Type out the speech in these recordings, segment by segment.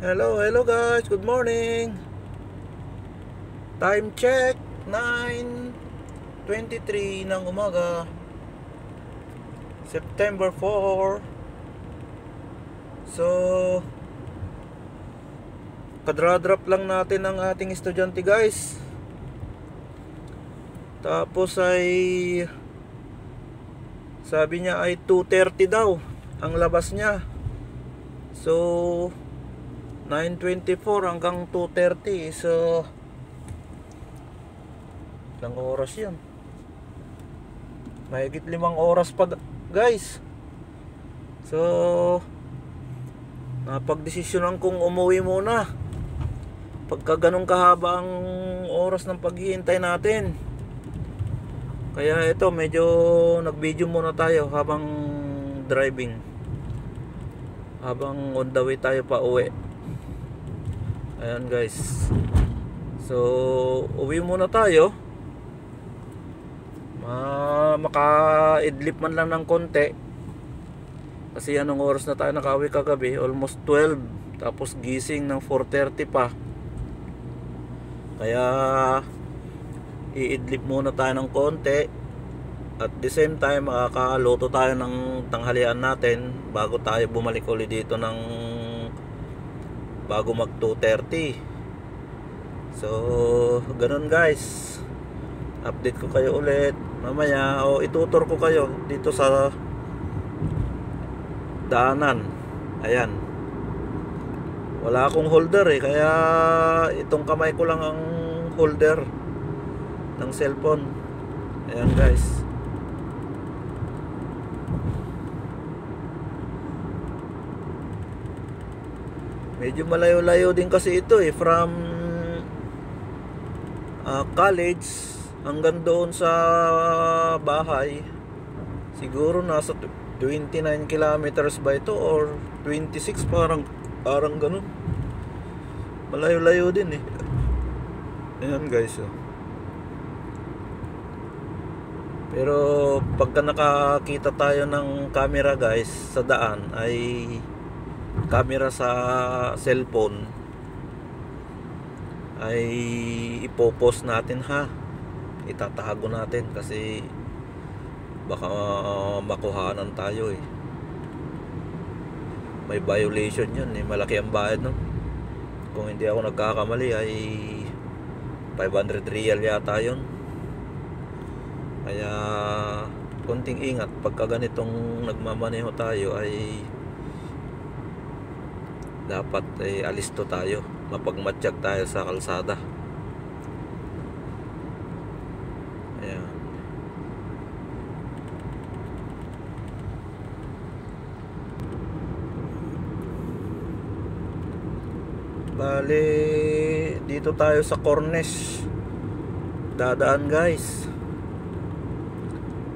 Hello guys, good morning. Time check 9:23 ng umaga, September 4. So, kadra-drop lang natin ang ating estudyante guys. Tapos ay sabi niya ay 2:30 daw ang labas niya. So 9:24 hanggang 2:30. So ilang oras yan? Mahigit 5 oras pa guys. So napagdesisyonan kong umuwi muna pagka ganun kahaba ang oras ng paghihintay natin. Kaya ito, medyo nag-video muna tayo habang driving, habang on the way tayo pa uwi. Ayan guys. So uwi muna tayo. Maka-idlip man lang ng konti. Kasi anong oras na tayo nakauwi kagabi? Almost 12. Tapos gising ng 4:30 pa. Kaya iidlip muna tayo ng konti. At the same time makakaluto tayo ng tanghalian natin bago tayo bumalik ulit dito ng bago mag 2:30. So ganun guys. Update ko kayo ulit mamaya, o itutur ko kayo dito sa daanan. Ayan, wala akong holder kaya itong kamay ko lang ang holder ng cellphone. Ayan guys. Medyo malayo-layo din kasi ito from college hanggang doon sa bahay. Siguro nasa 29 kilometers ba ito or 26, parang ganun. Malayo-layo din Ayan guys. Pero pagka nakakita tayo ng camera guys sa daan, ay camera sa cellphone, ay ipopost natin itatago natin kasi baka makuhanan tayo may violation yun malaki ang bayad kung hindi ako nagkakamali ay 500 real yata yun. Kaya konting ingat pagka ganitong nagmamaneho tayo, ay dapat alisto tayo, mapagmatsyag tayo sa kalsada. Ayan. Bale, dito tayo sa Cornish dadaan guys.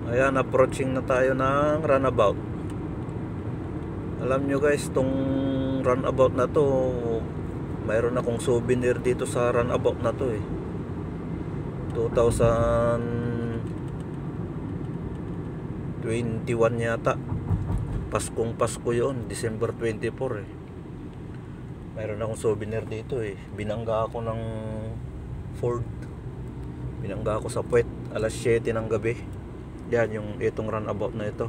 Ayan, approaching na tayo ng runabout. Alam nyo guys, tong runabout na to, mayroon akong souvenir dito sa runabout na to 2021 yata, Paskong Pasko yon, December 24 mayroon akong souvenir dito binangga ako ng Ford, binangga ako sa Puwet alas 7 ng gabi. Yan yung itong runabout na ito.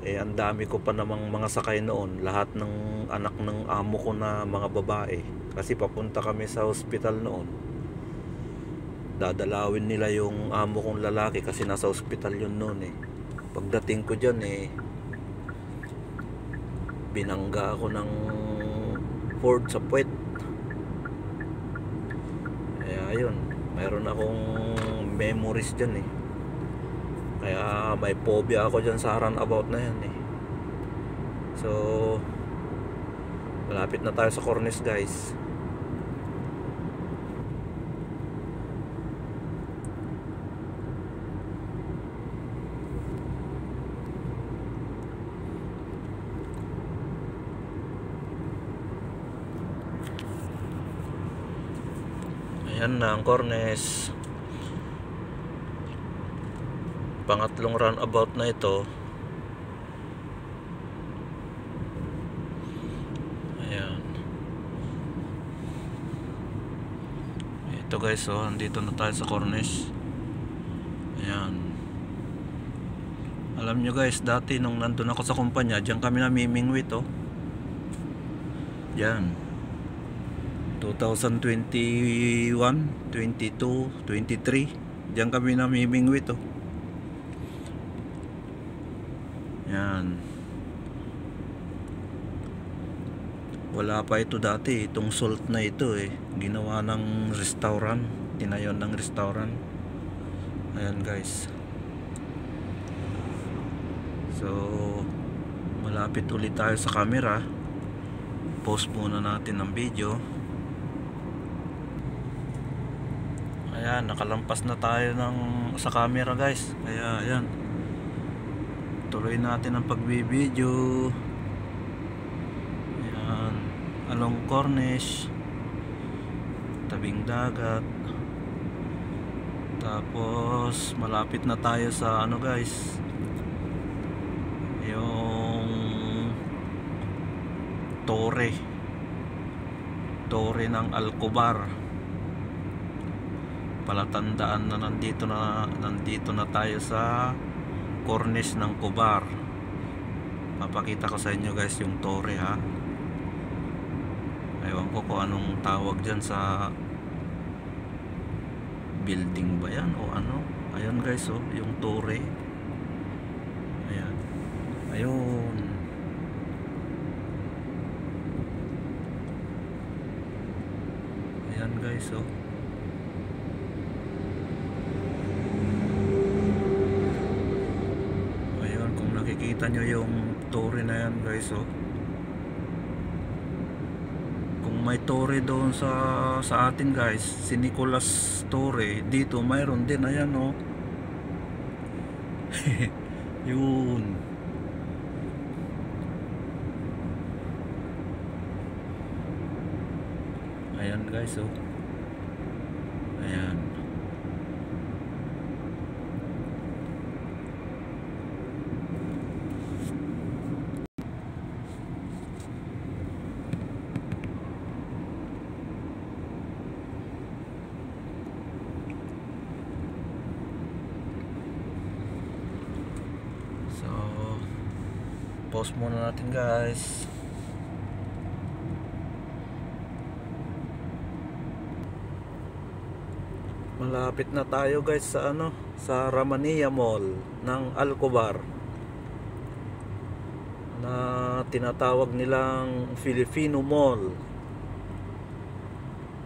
Ang dami ko pa namang mga sakay noon, lahat ng anak ng amo ko na mga babae, kasi papunta kami sa hospital noon. Dadalawin nila yung amo kong lalaki kasi nasa hospital yun noon Pagdating ko dyan binangga ako ng Ford sa Puwet. Kaya yun, mayroon akong memories dyan kaya may phobia ako dyan sa runabout na yan So malapit na tayo sa Cornish guys. Ayan na ang Cornish. Pangatlong runabout na ito. Ito guys, oh, andito na tayo sa Cornish. Ayan. Alam nyo guys, dati nung nandun ako sa kumpanya, diyan kami namimingwit, oh. Diyan. 2021, 22, 23. Diyan kami namimingwit, oh. Yan. Wala pa ito dati, itong salt na ito eh. Ginawa ng restaurant, tinayon ng restaurant. Ayan guys. So, malapit ulit tayo sa camera. Pause muna natin ang video. Ayan, nakalampas na tayo sa camera guys. Kaya ayan, tuloy natin ang pagbibideo. Ayan, along Cornish, tabing dagat. Tapos malapit na tayo sa ano guys, yung Torre ng Alcobar. Palatandaan na nandito na tayo sa Cornish ng Cobar. Papakita ko sa inyo guys yung torre, ha. Ewan ko kung anong tawag dyan sa building ba yan o ano. Ayun guys, oh, yung torre. Ayan. Ayun. Ayan guys, oh. Ayun, kung nakikita nyo yung torre na yan guys, oh. Kung may torre doon sa atin guys, si Nicolas Torre, dito mayroon din. Ayan, oh. Yun. Ayan guys, oh. Ayan. So, pause muna natin guys. Malapit na tayo guys sa ano, sa Ramania Mall ng Alcobar, na tinatawag nilang Filipino Mall.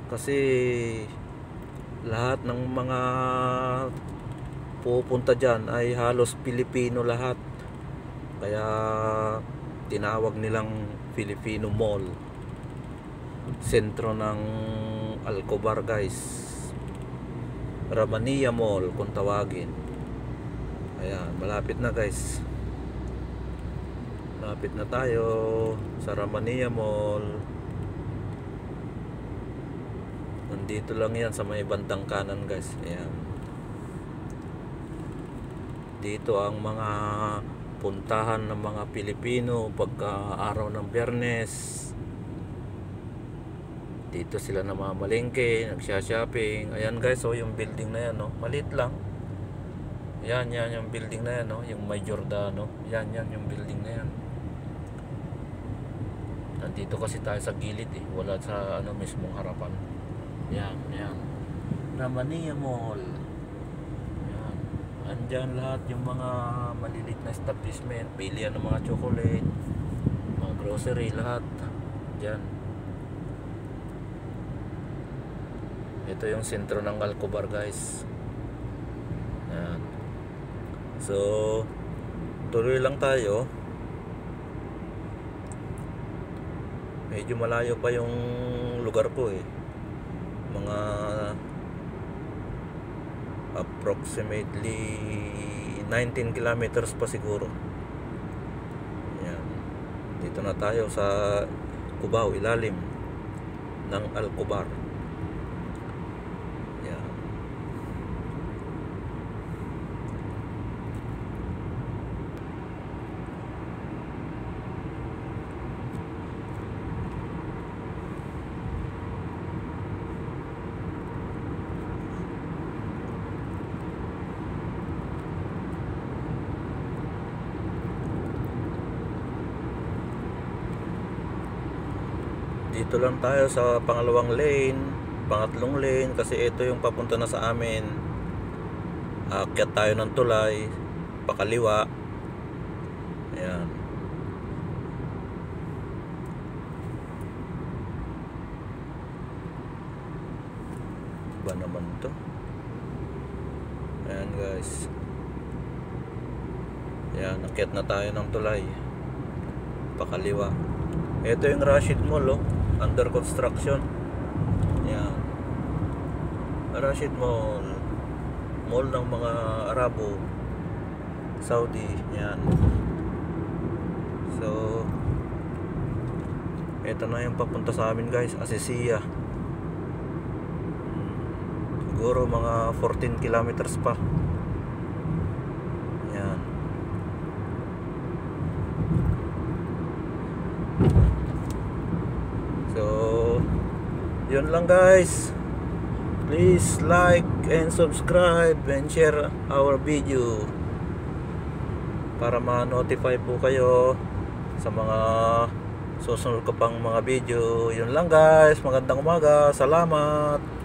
Kasi lahat ng mga pupunta dyan ay halos Pilipino lahat. Kaya tinawag nilang Filipino Mall. Sentro ng Alcobar guys. Ramania Mall kung tawagin. Ayan, malapit na guys. Malapit na tayo sa Ramania Mall. Nandito lang yan sa may bandang kanan guys. Ayan. Dito ang mga puntahan ng mga Pilipino pagka araw ng Biyernes. Dito sila namamalengke, nagsha-shopping. Ayan guys, oh, yung building na yan, oh. Maliit lang. Yan yung building na yan, oh. Yung May Giordano. Yan yung building na yan. Nandito kasi tayo sa gilid, eh. Wala sa ano mismong harapan. Yan. Ramania Mall. Yan. Andyan lahat yung mga maliliit na establishment. Pilihan ng mga chocolate, mga grocery, lahat. Diyan. Ito yung sentro ng Alcobar guys. Yan. So, tuloy lang tayo. Medyo malayo pa yung lugar ko eh. Mga approximately 19 kilometers pa siguro. Yan. Dito na tayo sa Cubao, ilalim ng Alcobar. Dito lang tayo sa pangalawang lane, pangatlong lane, kasi ito yung papunta na sa amin. Aakyat tayo ng tulay, pakaliwa. Ayan. Ba naman to? Ayan guys. Ayan, aakyat na tayo ng tulay, pakaliwa. Ito yung Rashid Mall, oh, under construction. Ayan, Rashid Mall, mall ng mga Arabo, Saudi. Ayan. So ito na yung papunta sa amin guys, Asisiya. Siguro mga 14 kilometers pa. Ayan. So yun lang guys. Please like and subscribe and share our video para ma-notify po kayo sa mga susunod ko pang mga video. Yun lang guys. Magandang umaga. Salamat.